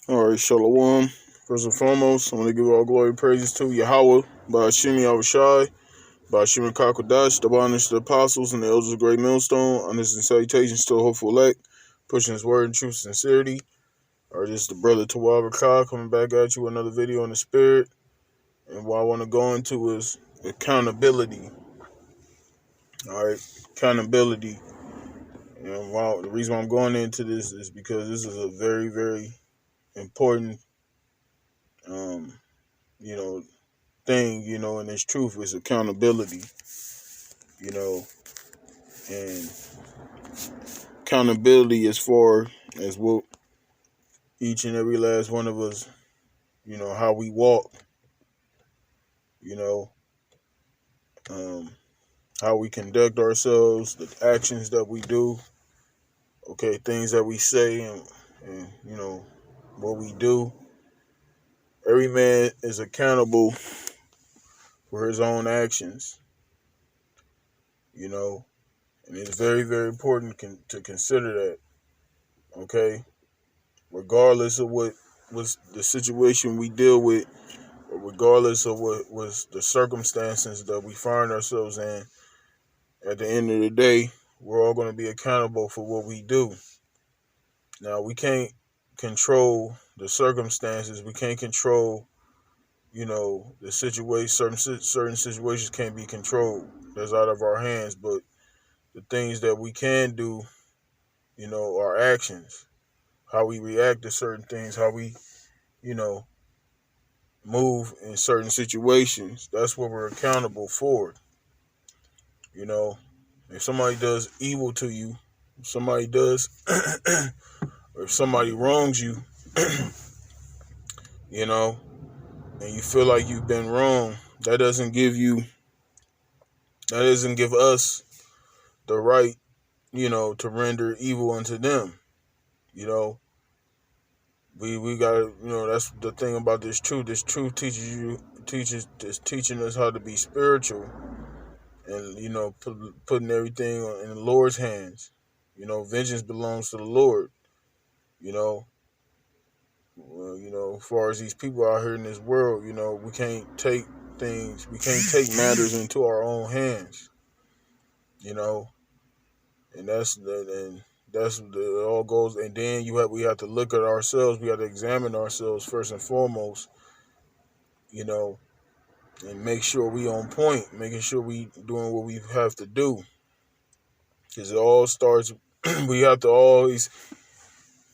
All right, shalom. First and foremost, I want to give all glory and praises to YAHAWAH, YAHAWASHI, YAHAWAH Qadash, the honors to the apostles and the elders of the great millstone, honors and salutations to the hopeful elect, pushing his word in true sincerity. Or this is the brother to Rawchaa coming back at you with another video in the spirit. And what I want to go into is accountability. All right, accountability. And the reason why I'm going into this is because this is a very, very important, um, you know, thing, and its truth is accountability, and accountability as far as what each and every last one of us, how we walk, you know, um, how we conduct ourselves, the actions that we do, okay, things that we say and what we do. Every man is accountable for his own actions, and it's very, very important to consider that, okay? Regardless of what was the situation we deal with, or regardless of what was the circumstances that we find ourselves in, at the end of the day, we're all going to be accountable for what we do. Now, we can't control the circumstances. We can't control, the situation. Certain situations can't be controlled. That's out of our hands. But the things that we can do, our actions, how we react to certain things, how we, move in certain situations. That's what we're accountable for. If somebody does evil to you, if somebody does, or if somebody wrongs you, and you feel like you've been wrong, that doesn't give us the right, to render evil unto them. We gotta, that's the thing about this truth. This truth is teaching us how to be spiritual, and putting everything in the Lord's hands. Vengeance belongs to the Lord. As far as these people out here in this world, we can't take matters into our own hands. And it all goes. And then we have to look at ourselves. We have to examine ourselves first and foremost. And make sure we on point, making sure we doing what we have to do. Because it all starts, we have to always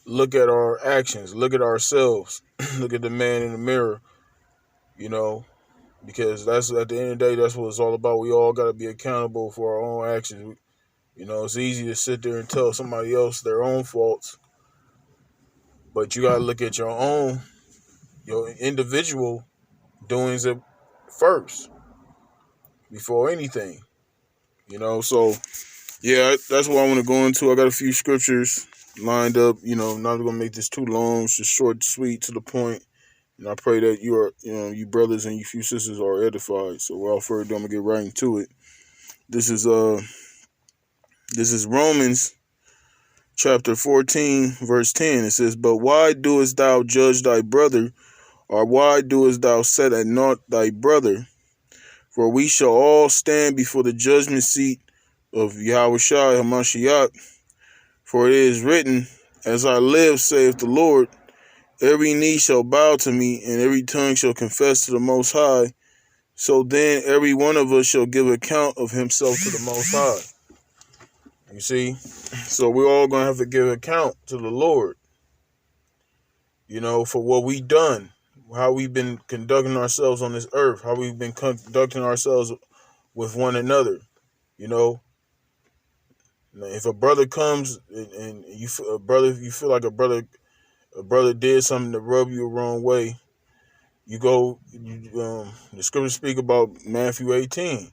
look at our actions, look at ourselves, look at the man in the mirror, because that's, at the end of the day, that's what it's all about. We all got to be accountable for our own actions. It's easy to sit there and tell somebody else their own faults, but you got to look at your individual doings first before anything. So yeah, that's what I want to go into. I got a few scriptures lined up. Not gonna make this too long. It's just short, sweet, to the point. And I pray that you brothers and you few sisters are edified. So without further ado, I'm gonna get right into it. This is Romans chapter 14, verse 10. It says, "But why doest thou judge thy brother, or why doest thou set at naught thy brother? For we shall all stand before the judgment seat of YAHAWASHI HaMashiach. For it is written, As I live, saith the Lord, every knee shall bow to me, and every tongue shall confess to the Most High. So then every one of us shall give account of himself to the Most High." You see? So we're all going to have to give account to the Lord, for what we done, how we've been conducting ourselves on this earth, how we've been conducting ourselves with one another. If a brother comes and you feel like a brother did something to rub you the wrong way, the scriptures speak about Matthew 18.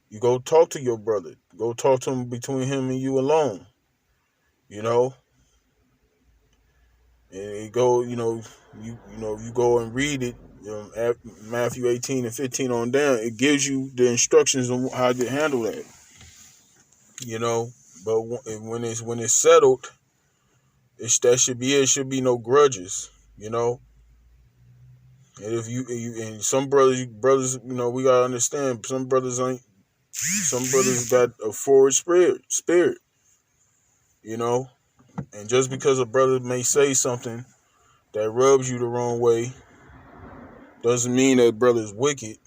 You go talk to your brother. Go talk to him between him and you alone. And you go, you go and read it, at Matthew 18 and 15 on down. It gives you the instructions on how to handle that. But when it's settled, that should be it. Should be no grudges. you know. And if you and some brothers, you know, we gotta understand some brothers ain't. Some brothers got a forward spirit, you know. And just because a brother may say something that rubs you the wrong way, doesn't mean that brother's wicked,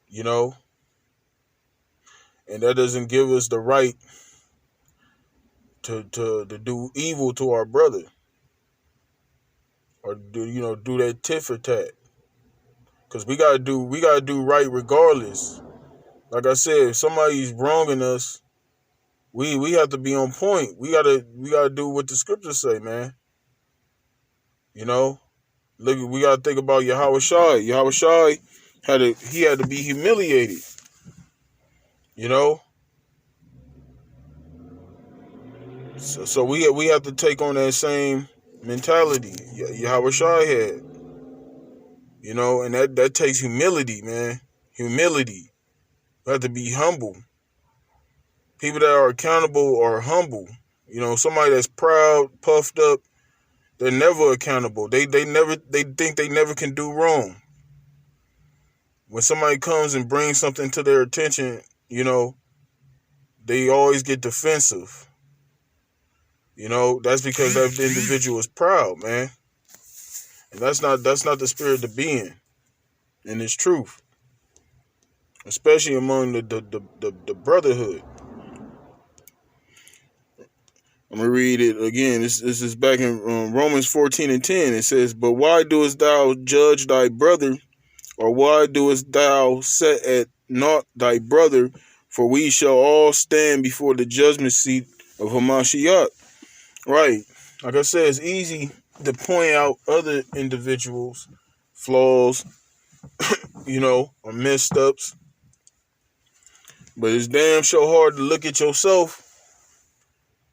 you know. And that doesn't give us the right to do evil to our brother, or do that tit for tat. Cause we gotta do right regardless. Like I said, if somebody's wronging us, we have to be on point. We gotta do what the scriptures say, man. You know, look, we gotta think about YAHAWASHI. YAHAWASHI had to be humiliated. You know, so we have to take on that same mentality YAHAWASHI had. You know, and that takes humility, man. Humility. You have to be humble. People that are accountable are humble. You know, somebody that's proud, puffed up, they're never accountable. They think they never can do wrong. When somebody comes and brings something to their attention, you know, they always get defensive. You know, that's because that individual is proud, man. And that's not the spirit to be in. And it's truth. Especially among the brotherhood. I'm going to read it again. This is back in Romans 14:10. It says, "But why doest thou judge thy brother? Or why doest thou set at naught thy brother? For we shall all stand before the judgment seat of Hamashiach." Right. Like I said, it's easy to point out other individuals' flaws, you know, or messed ups. But it's damn sure hard to look at yourself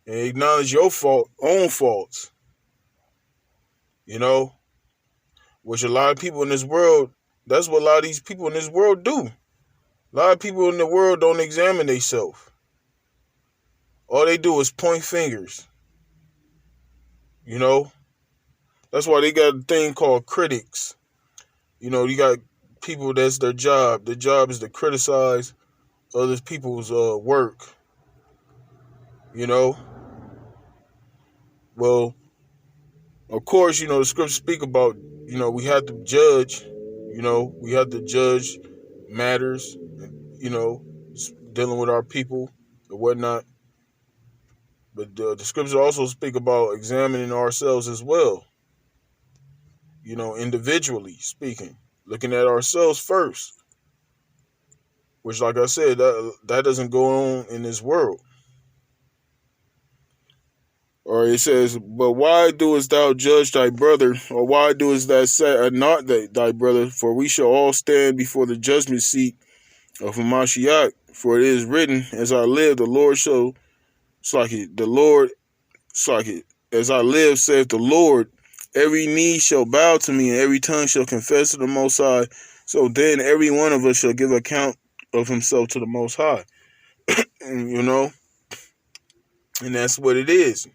and acknowledge your own faults. You know, which a lot of people in this world, that's what a lot of these people in this world do. A lot of people in the world don't examine themselves. All they do is point fingers. You know, that's why they got a thing called critics. You know, you got people that's their job. Their job is to criticize other people's work. You know, well, of course, you know, the scriptures speak about, you know, we have to judge. You know, we have to judge matters. You know, dealing with our people and whatnot. But the scriptures also speak about examining ourselves as well. You know, individually speaking, looking at ourselves first. Which, like I said, that doesn't go on in this world. Or it says, "But why doest thou judge thy brother? Or why doest thou set at naught thy brother? For we shall all stand before the judgment seat of Hamashiach. For it is written, as I live, the Lord shall as I live, saith the Lord, every knee shall bow to me, and every tongue shall confess to the Most High. So then every one of us shall give account of himself to the Most High." And, you know, and that's what it is.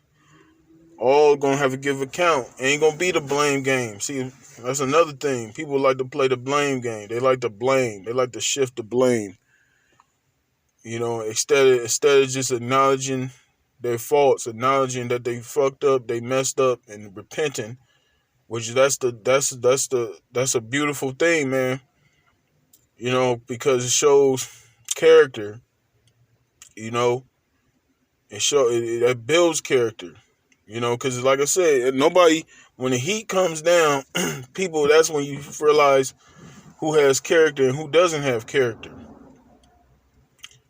All gonna have to give account. Ain't gonna be the blame game. See, that's another thing. People like to play the blame game. They like to blame. They like to shift the blame. You know, instead of just acknowledging their faults, acknowledging that they fucked up, they messed up, and repenting, which that's a beautiful thing, man. You know, because it shows character. You know, it builds character. You know, because like I said, when the heat comes down, people, that's when you realize who has character and who doesn't have character.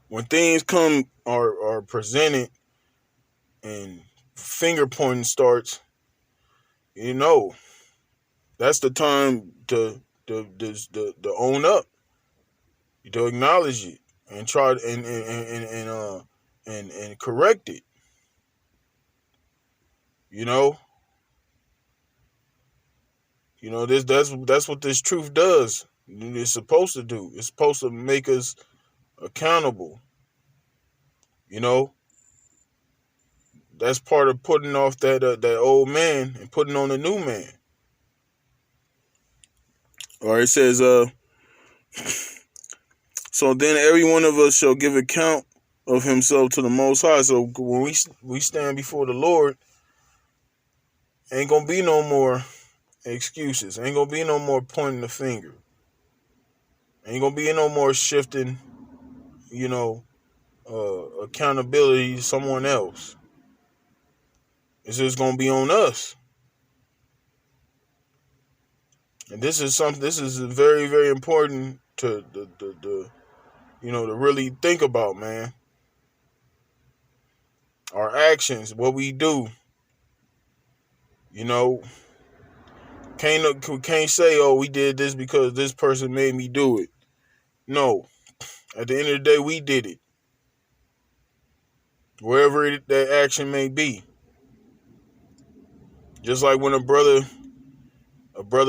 When things are presented and finger pointing starts, you know, that's the time to own up, to acknowledge it and try and correct it. You know, that's what this truth does. It's supposed to do. It's supposed to make us accountable. You know, that's part of putting off that old man and putting on a new man. All right, it says, so then every one of us shall give account of himself to the Most High. So when we stand before the Lord, ain't gonna be no more excuses. Ain't gonna be no more pointing the finger. Ain't gonna be no more shifting, accountability to someone else. It's just gonna be on us. And this is very, very important to to really think about, man. Our actions, what we do. Can't say, oh, we did this because this person made me do it. No. At the end of the day, we did it. Wherever that action may be. Just like when a brother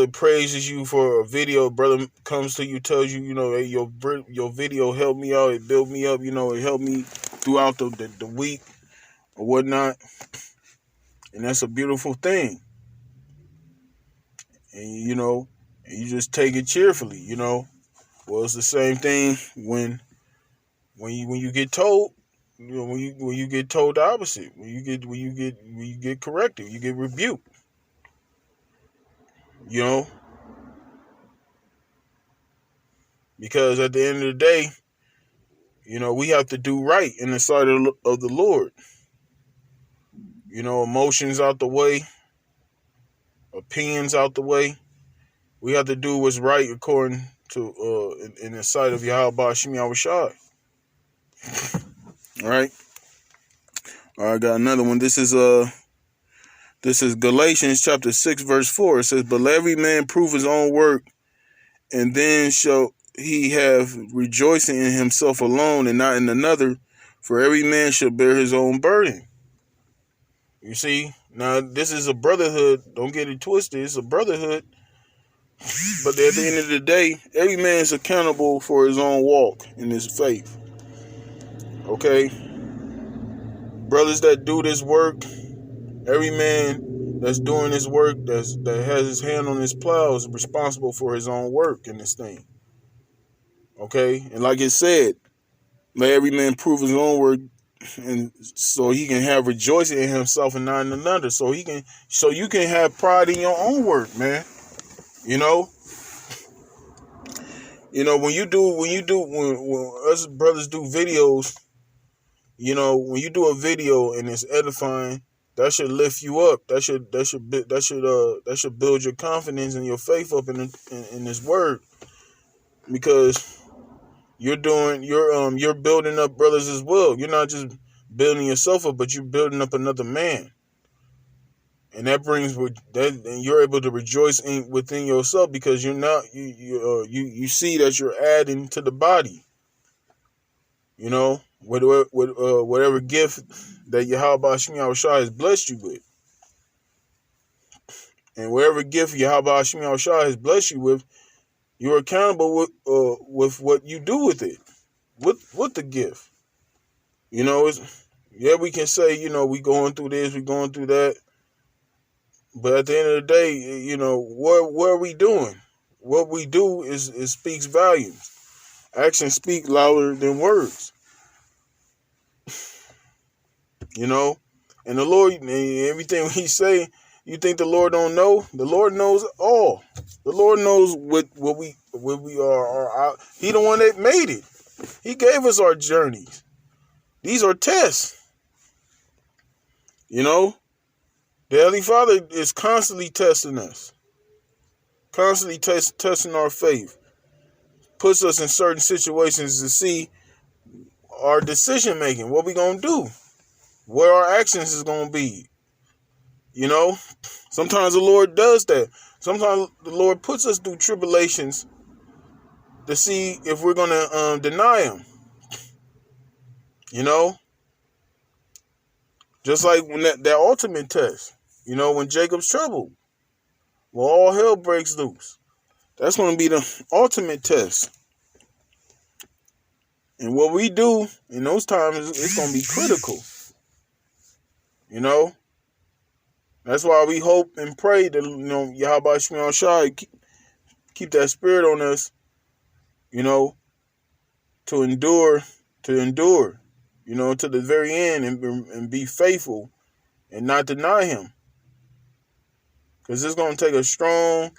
praises you for a video, a brother comes to you, tells you, hey, your video helped me out, it built me up, it helped me throughout the week or whatnot. And that's a beautiful thing. And you just take it cheerfully, Well, it's the same thing when you get told, when you get told the opposite, when you get corrected, you get rebuked, because at the end of the day, we have to do right in the sight of the Lord. Emotions out the way, opinions out the way. We have to do what's right according to in the sight of YAHAWASHI. All right. I got another one. This is Galatians chapter 6, verse 4. It says, "But let every man prove his own work, and then shall he have rejoicing in himself alone and not in another, for every man shall bear his own burden." You see, now this is a brotherhood. Don't get it twisted. It's a brotherhood. But at the end of the day, every man is accountable for his own walk in his faith. Okay? Brothers that do this work, every man that's doing this work, that has his hand on his plow, is responsible for his own work in this thing. Okay? And like it said, let every man prove his own work, and so he can have rejoicing in himself and not in another. So you can have pride in your own work, man. When us brothers do videos, when you do a video and it's edifying, that should lift you up. That should build your confidence and your faith up in this word, because you're building up brothers as well. You're not just building yourself up, but you're building up another man. And that brings that, and you're able to rejoice within yourself, because you're not you see that you're adding to the body. Whatever gift that YAHAWASHI has blessed you with, and whatever gift YAHAWASHI has blessed you with, you're accountable with what you do with it, with the gift. We can say we going through this, we going through that. But at the end of the day, what are we doing? What we do is speaks volumes. Actions speak louder than words. And the Lord, everything He say, you think the Lord don't know? The Lord knows all. The Lord knows what we are. He the one that made it. He gave us our journeys. These are tests. The Heavenly Father is constantly testing us. Constantly testing our faith. Puts us in certain situations to see our decision making. What we going to do. What our actions is going to be. Sometimes the Lord does that. Sometimes the Lord puts us through tribulations to see if we're going to deny Him. Just like when that ultimate test. When Jacob's troubled. When all hell breaks loose. That's going to be the ultimate test. And what we do in those times, it's going to be critical. You know, that's why we hope and pray that, YAHAWASHI keep that spirit on us, you know, to endure, to the very end, and be faithful and not deny him. Because it's going to take a strong,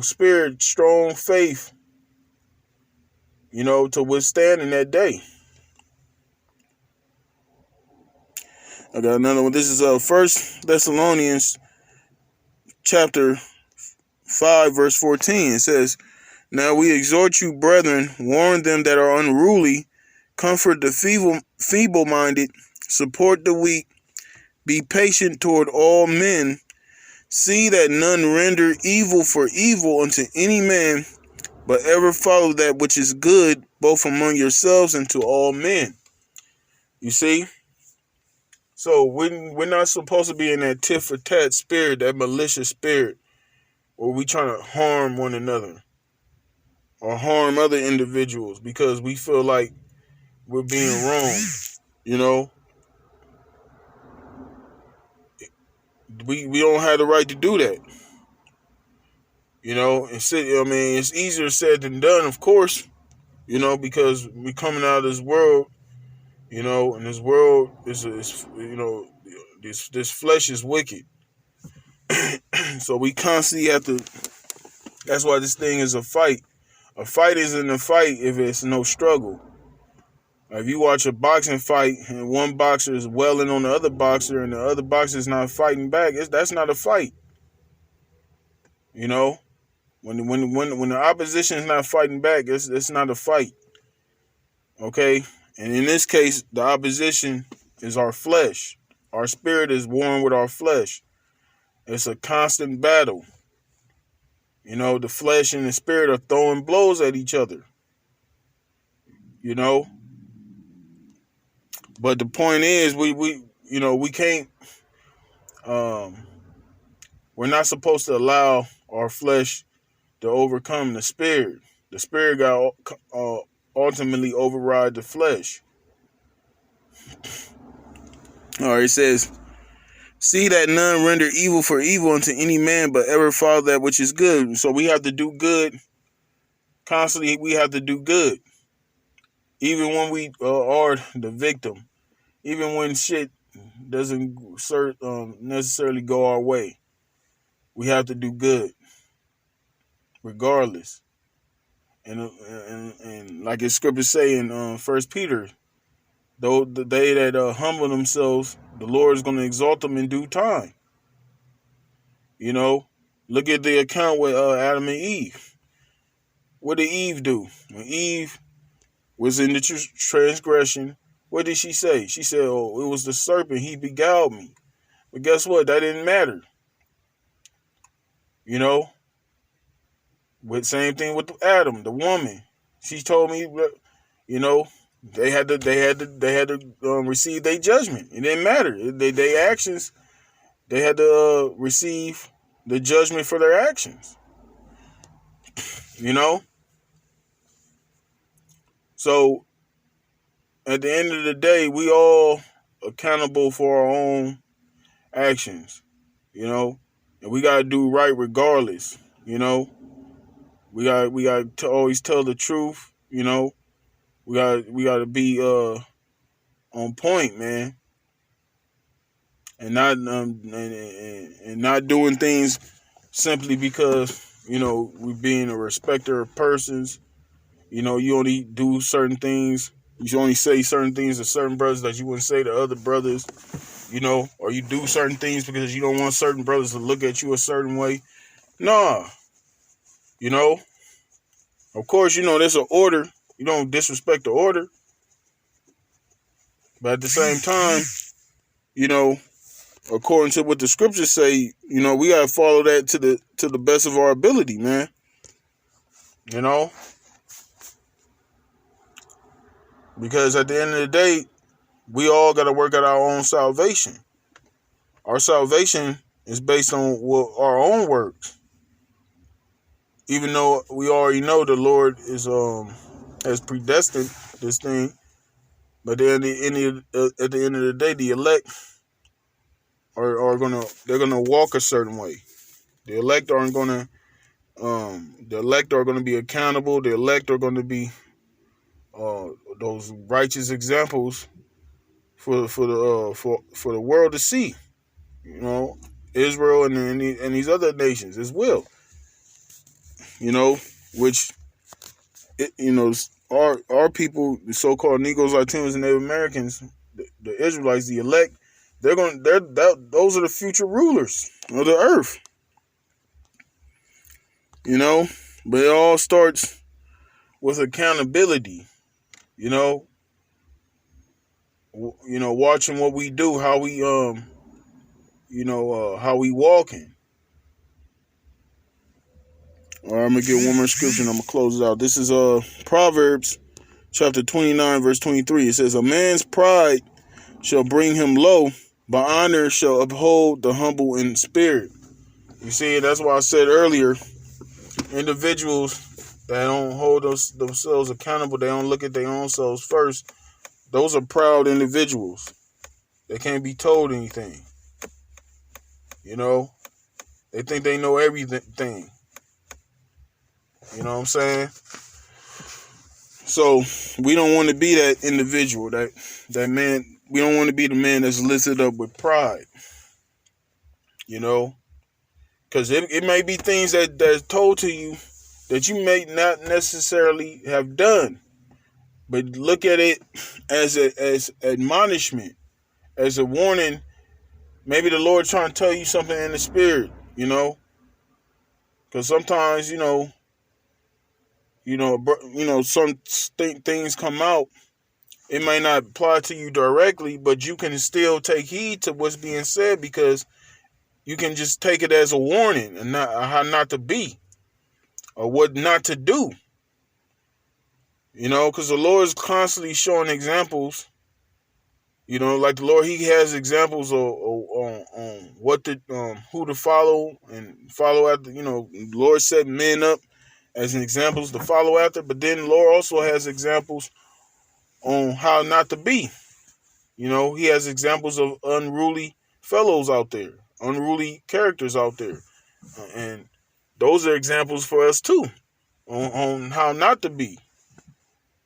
spirit, strong faith, to withstand in that day. I got another one. This is 1 Thessalonians chapter 5, verse 14. It says, "Now we exhort you, brethren, warn them that are unruly, comfort the feeble-minded, support the weak, be patient toward all men. See that none render evil for evil unto any man, but ever follow that which is good, both among yourselves and to all men." You see? So we're not supposed to be in that tit for tat spirit, that malicious spirit, where we trying to harm one another or harm other individuals because we feel like we're being wrong. We don't have the right to do that. It's easier said than done, of course, because we coming out of this world, and this world is this flesh is wicked. So we constantly have to, that's why this thing is a fight. A fight isn't a fight if it's no struggle. If you watch a boxing fight and one boxer is welling on the other boxer and the other boxer is not fighting back, that's not a fight. When the opposition is not fighting back, it's not a fight. Okay? And in this case, the opposition is our flesh. Our spirit is warring with our flesh. It's a constant battle. The flesh and the spirit are throwing blows at each other. But the point is, we can't. We're not supposed to allow our flesh to overcome the spirit. The spirit got ultimately override the flesh. All right, it says, "See that none render evil for evil unto any man, but ever follow that which is good." So we have to do good. Constantly, we have to do good. Even when we are the victim. Even when shit doesn't necessarily go our way. We have to do good. Regardless. And like his scriptures say in 1 Peter, though they that humble themselves, the Lord is going to exalt them in due time. Look at the account with Adam and Eve. What did Eve do? When Eve was in the transgression, what did she say? She said, "Oh, it was the serpent. He beguiled me." But guess what? That didn't matter. Same thing with Adam, the woman. She told me, they had to receive their judgment. It didn't matter. Their actions, they had to receive the judgment for their actions. So at the end of the day, we all accountable for our own actions, and we gotta do right regardless. We got to always tell the truth. We got to be on point, man, and not and not doing things simply because we being a respecter of persons. You only do certain things. You only say certain things to certain brothers that you wouldn't say to other brothers. Or you do certain things because you don't want certain brothers to look at you a certain way. Nah. Of course, there's an order. You don't disrespect the order. But at the same time, according to what the scriptures say, we gotta follow that to the best of our ability, man. Because at the end of the day, we all gotta work out our own salvation. Our salvation is based on our own works. Even though we already know the Lord has predestined this thing, But then at the end of the day, the elect they're gonna walk a certain way. The elect aren't gonna the elect are gonna be accountable. The elect are gonna be those righteous examples for the world to see. You know, Israel and these other nations as well. You know, which our people, the so-called Negroes, Latinos, and Native Americans, the Israelites, the elect, those are the future rulers of the earth. You know, but it all starts with accountability. You know, watching what we do, how we how we walking. All right, I'm gonna get one more scripture and I'm gonna close it out. This is Proverbs chapter 29, verse 23. It says, "A man's pride shall bring him low, but honor shall uphold the humble in spirit." You see, that's why I said earlier, individuals that don't hold themselves accountable, they don't look at their own selves first, those are proud individuals. They can't be told anything. You know, they think they know everything. You know what I'm saying? So we don't want to be that individual, that man. We don't want to be the man that's lifted up with pride. You know, because it may be things that's told to you that you may not necessarily have done, but look at it as admonishment, as a warning. Maybe the Lord trying to tell you something in the spirit. You know, because sometimes some things come out. It may not apply to you directly, but you can still take heed to what's being said, because you can just take it as a warning and not how not to be or what not to do. You know, because the Lord is constantly showing examples. You know, like the Lord, He has examples on what to who to follow and follow after. You know, the Lord set men up as examples to follow after, but then the Lord also has examples on how not to be. You know, He has examples of unruly fellows out there, unruly characters out there, and those are examples for us too on how not to be.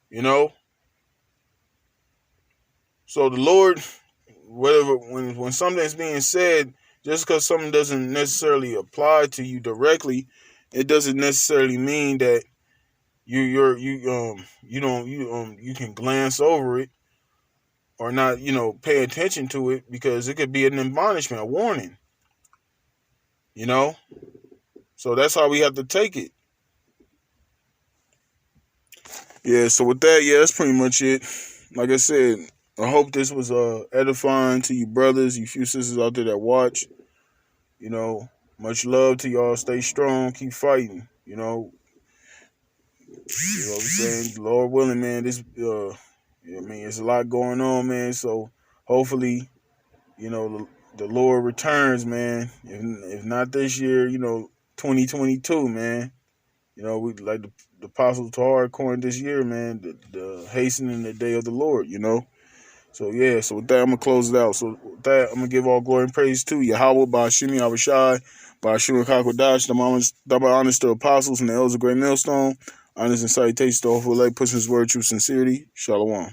You know, so the Lord, when something's being said, just because something doesn't necessarily apply to you directly, it doesn't necessarily mean that you can glance over it or not, pay attention to it, because it could be an admonishment, a warning. You know, so that's how we have to take it. Yeah. So with that, that's pretty much it. Like I said, I hope this was edifying to you brothers, you few sisters out there that watch. You know, much love to y'all. Stay strong. Keep fighting. You know what I'm saying? Lord willing, man, it's a lot going on, man. So hopefully, the Lord returns, man. If not this year, 2022, man. We like the Apostle Tahar coined this year, man, the hastening the day of the Lord, So so with that, I'm gonna close it out. So with that, I'm gonna give all glory and praise to YAHAWAH, YAHAWASHI, Rawchaa Qadash, double honors to apostles and the elders of Great Millstone. Honors and salutations to all who elect, pushing His word, true sincerity. Shalom.